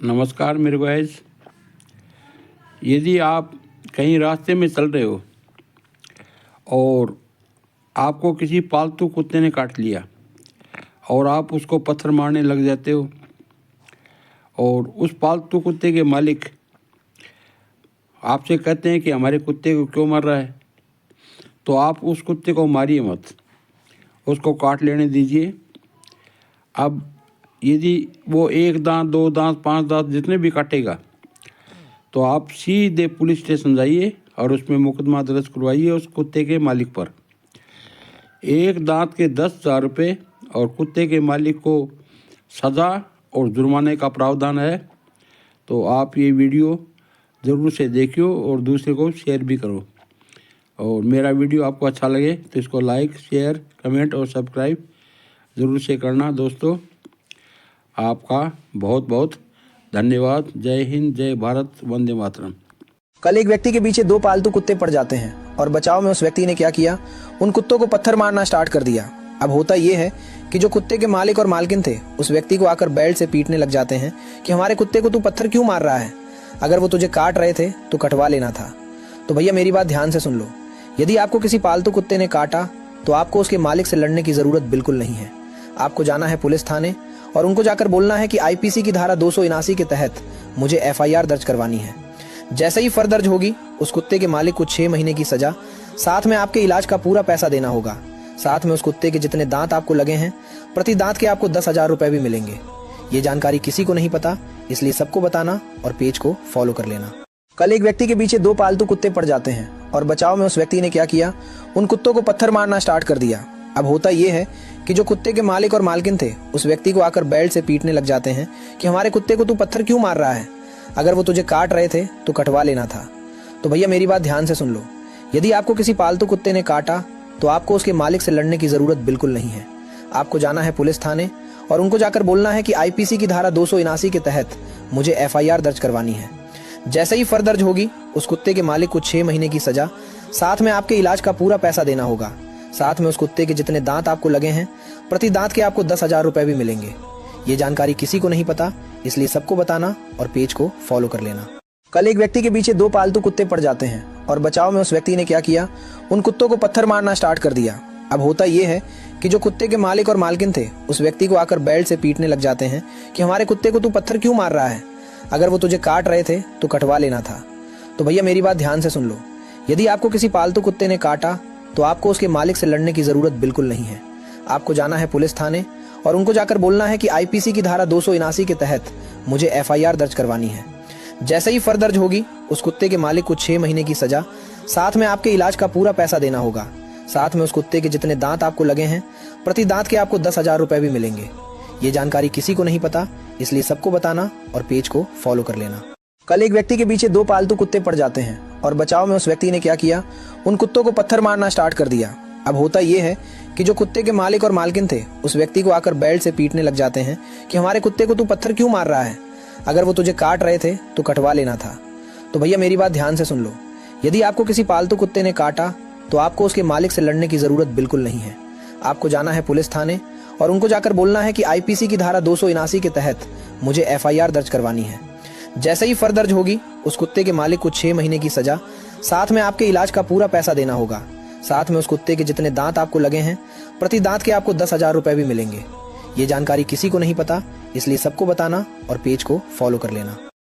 नमस्कार मेरे गाइस। यदि आप कहीं रास्ते में चल रहे हो और आपको किसी पालतू कुत्ते ने काट लिया और आप उसको पत्थर मारने लग जाते हो और उस पालतू कुत्ते के मालिक आपसे कहते हैं कि हमारे कुत्ते को क्यों मार रहा है, तो आप उस कुत्ते को मारिए मत, उसको काट लेने दीजिए। अब यदि वो 1 दांत 2 दांत 5 दांत जितने भी काटेगा तो आप सीधे पुलिस स्टेशन जाइए और उसमें मुकदमा दर्ज करवाइए उस कुत्ते के मालिक पर। 1 दांत के 10,000 रुपये और कुत्ते के मालिक को सज़ा और जुर्माने का प्रावधान है। तो आप ये वीडियो ज़रूर से देखियो और दूसरे को शेयर भी करो। और मेरा वीडियो आपको अच्छा लगे तो इसको लाइक, शेयर, कमेंट और सब्सक्राइब ज़रूर से करना। दोस्तों, आपका बहुत बहुत धन्यवाद। जय हिंद, जय भारत, वंदे मातरम। कल एक व्यक्ति के पीछे 2 पालतू कुत्ते पड़ जाते हैं और बचाव में उस व्यक्ति ने क्या किया, उन कुत्तों को पत्थर मारना स्टार्ट कर दिया। अब होता ये है कि जो कुत्ते के मालिक और मालकिन थे उस व्यक्ति को आकर बेल्ट से पीटने लग जाते हैं कि हमारे कुत्ते को तू पत्थर क्यों मार रहा है, अगर वो तुझे काट रहे थे तो कटवा लेना था। तो भैया मेरी बात ध्यान से सुन लो, यदि आपको किसी पालतू कुत्ते ने काटा तो आपको उसके मालिक से लड़ने की जरूरत बिल्कुल नहीं है। आपको जाना है पुलिस थाने और उनको जाकर बोलना है कि आईपीसी की धारा 279 के तहत मुझे एफआईआर दर्ज करवानी है। जैसे ही फर दर्ज होगी उस कुत्ते के मालिक को 6 महीने की सजा, साथ में आपके इलाज का पूरा पैसा देना होगा। साथ में उस कुत्ते के जितने दांत आपको लगे हैं प्रति दांत के आपको 10,000 रुपए भी मिलेंगे। ये जानकारी किसी को नहीं पता, इसलिए सबको बताना और पेज को फॉलो कर लेना। कल एक व्यक्ति के पीछे 2 पालतू कुत्ते पड़ जाते हैं और बचाव में उस व्यक्ति ने क्या किया, उन कुत्तों को पत्थर मारना स्टार्ट कर दिया। अब होता ये है कि जो कुत्ते के मालिक और मालकिन थे उस व्यक्ति को आकर बेल्ट से पीटने लग जाते हैं कि हमारे कुत्ते को तू पत्थर क्यों मार रहा है, अगर वो तुझे काट रहे थे तो कटवा लेना था। तो भैया मेरी बात ध्यान से सुन लो, यदि आपको किसी पालतू कुत्ते ने काटा तो आपको उसके मालिक से लड़ने की जरूरत बिल्कुल नहीं है। आपको जाना है पुलिस थाने और उनको जाकर बोलना है कि आईपीसी की धारा 279 के तहत मुझे एफआईआर दर्ज करवानी है। जैसे ही फर दर्ज होगी उस कुत्ते के मालिक को 6 महीने की सजा, साथ में आपके इलाज का पूरा पैसा देना होगा। साथ में उस कुत्ते के जितने दांत आपको लगे हैं प्रति दांत के आपको 10,000 रुपए भी मिलेंगे। ये जानकारी किसी को नहीं पता, इसलिए सबको बताना और पेज को फॉलो कर लेना। कल एक व्यक्ति के पीछे 2 पालतू कुत्ते पड़ जाते हैं और बचाव में उस व्यक्ति ने क्या किया, उन कुत्तों को पत्थर मारना स्टार्ट कर दिया। अब होता ये है कि जो कुत्ते के मालिक और मालकिन थे उस व्यक्ति को आकर बेल्ट से पीटने लग जाते हैं कि हमारे कुत्ते को तू पत्थर क्यों मार रहा है, अगर वो तुझे काट रहे थे तो कटवा लेना था। तो भैया मेरी बात ध्यान से सुन लो, यदि आपको किसी पालतू कुत्ते ने काटा तो आपको उसके मालिक से लड़ने की जरूरत बिल्कुल नहीं है। आपको जाना है पुलिस थाने और उनको जाकर बोलना है कि आईपीसी की धारा 279 के तहत मुझे एफआईआर दर्ज करवानी है। जैसे ही फर दर्ज होगी उस कुत्ते के मालिक को 6 महीने की सजा, साथ में आपके इलाज का पूरा पैसा देना होगा। साथ में उस कुत्ते के जितने दांत आपको लगे हैं प्रति दांत के आपको 10,000 रुपए भी मिलेंगे। ये जानकारी किसी को नहीं पता, इसलिए सबको बताना और पेज को फॉलो कर लेना। कल एक व्यक्ति के पीछे 2 पालतू कुत्ते पड़ जाते हैं और बचाव में उस व्यक्ति ने क्या किया, उन कुत्तों को पत्थर मारना स्टार्ट कर दिया। अब होता ये है कि जो कुत्ते के मालिक और मालकिन थे उस व्यक्ति को आकर बेल्ट से पीटने लग जाते हैं कि हमारे कुत्ते को तू पत्थर क्यों मार रहा है, अगर वो तुझे काट रहे थे तो कटवा लेना था। तो भैया मेरी बात ध्यान से सुन लो, यदि आपको किसी पालतू कुत्ते ने काटा तो आपको उसके मालिक से लड़ने की जरूरत बिल्कुल नहीं है। आपको जाना है पुलिस थाने और उनको जाकर बोलना है कि आईपीसी की धारा 279 के तहत मुझे एफआईआर दर्ज करवानी है। जैसे ही फर दर्ज होगी उस कुत्ते के मालिक को 6 महीने की सजा, साथ में आपके इलाज का पूरा पैसा देना होगा। साथ में उस कुत्ते के जितने दांत आपको लगे हैं प्रति दांत के आपको 10,000 रुपए भी मिलेंगे। ये जानकारी किसी को नहीं पता, इसलिए सबको बताना और पेज को फॉलो कर लेना।